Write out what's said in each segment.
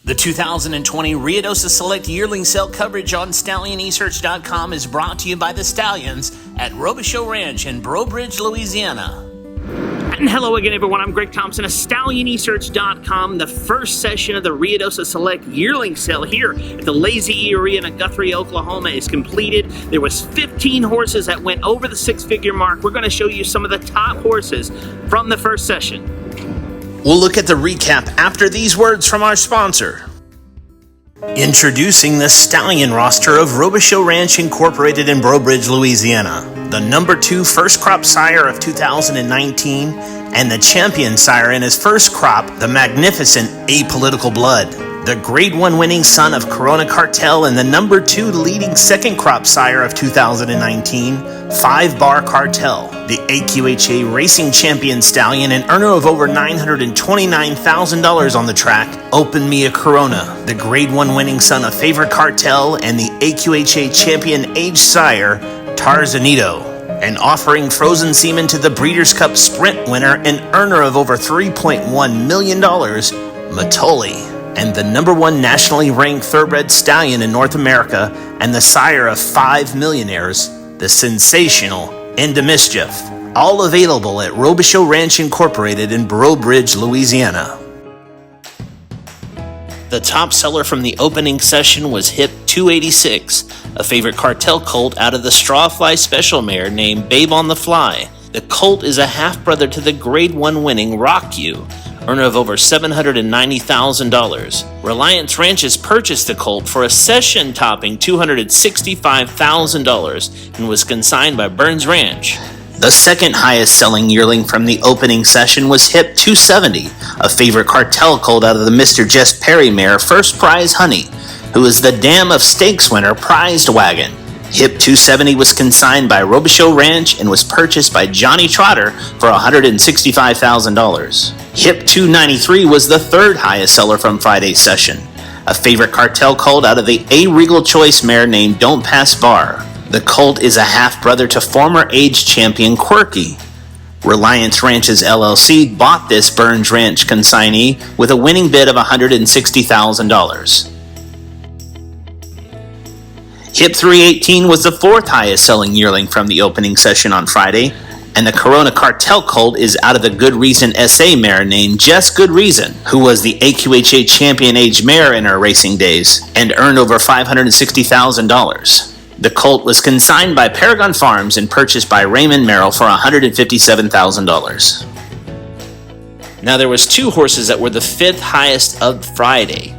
The 2020 Ruidoso Select Yearling Sale coverage on StallionEsearch.com is brought to you by the Stallions at Ruidoso Ranch in Breaux Bridge, Louisiana. And hello again, everyone. I'm Greg Thompson of StallionEsearch.com. The first session of the Ruidoso Select Yearling Sale here at the Lazy E Arena in Guthrie, Oklahoma is completed. There was 15 horses that went over the six-figure mark. We're going to show you some of the top horses from the first session. We'll look at the recap after these words from our sponsor. Introducing the stallion roster of Ruidoso Ranch Incorporated in Breaux Bridge, Louisiana. The number 2 first crop sire of 2019 and the champion sire in his first crop, the magnificent Apolitical Blood. The Grade 1 winning son of Corona Cartel and the number 2 leading second crop sire of 2019, 5 Bar Cartel. The AQHA Racing Champion Stallion and earner of over $929,000 on the track, Open Me a Corona. The Grade 1 winning son of Favorite Cartel and the AQHA Champion Age Sire, Tarzanito. And offering frozen semen to the Breeders' Cup Sprint winner and earner of over $3.1 million, Matoli. And the number 1 nationally ranked thoroughbred stallion in North America and the sire of 5 millionaires, the sensational End of Mischief. All available at Ruidoso Ranch Incorporated in Breaux Bridge, Louisiana. The top seller from the opening session was Hip 286, a Favorite Cartel colt out of the Strawfly Special mare named Babe on the Fly. The colt is a half-brother to the Grade 1 winning Rock You, earner of over $790,000. Reliance Ranches purchased the colt for a session-topping $265,000 and was consigned by Burns Ranch. The second highest-selling yearling from the opening session was Hip 270, a Favorite Cartel colt out of the Mr. Jess Perry mare First Prize Honey, who is the Dam of Stakes winner Prized Wagon. Hip 270 was consigned by Ruidoso Ranch and was purchased by Johnny Trotter for $165,000. Hip 293 was the third highest seller from Friday's session, a Favorite Cartel colt out of the A Regal Choice mare named Don't Pass Bar. The colt is a half-brother to former age champion Quirky. Reliance Ranches LLC bought this Burns Ranch consignee with a winning bid of $160,000. Hip 318 was the fourth highest selling yearling from the opening session on Friday, and the Corona Cartel colt is out of the Good Reason SA mare named Just Good Reason, who was the AQHA Champion Age mare in her racing days and earned over $560,000. The colt was consigned by Paragon Farms and purchased by Raymond Merrill for $157,000. Now there was 2 horses that were the 5th highest of Friday.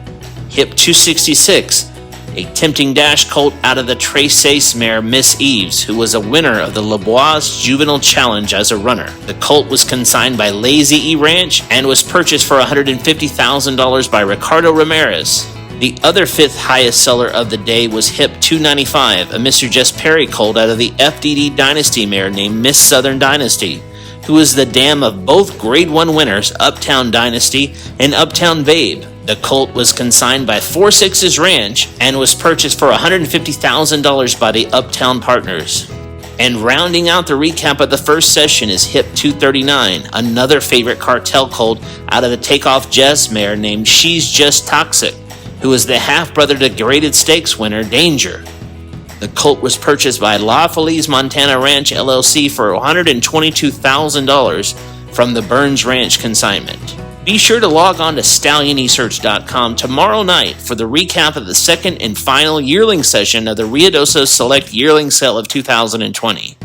Hip 266, a tempting dash colt out of the Trace mare Miss Eves, who was a winner of the LeBois Juvenile Challenge as a runner. The colt was consigned by Lazy E Ranch and was purchased for $150,000 by Ricardo Ramirez. The other 5th highest seller of the day was Hip 295, a Mr. Jess Perry colt out of the FDD Dynasty mare named Miss Southern Dynasty, who is the dam of both Grade 1 winners Uptown Dynasty and Uptown Babe. The colt was consigned by 4-6's Ranch and was purchased for $150,000 by the Uptown Partners. And rounding out the recap of the first session is Hip 239, another Favorite Cartel colt out of the Takeoff Jess mare named She's Just Toxic, who is the half-brother to Graded Stakes winner Danger. The colt was purchased by La Feliz Montana Ranch LLC for $122,000 from the Burns Ranch consignment. Be sure to log on to StallionEsearch.com tomorrow night for the recap of the second and final yearling session of the Ruidoso Select Yearling Sale of 2020.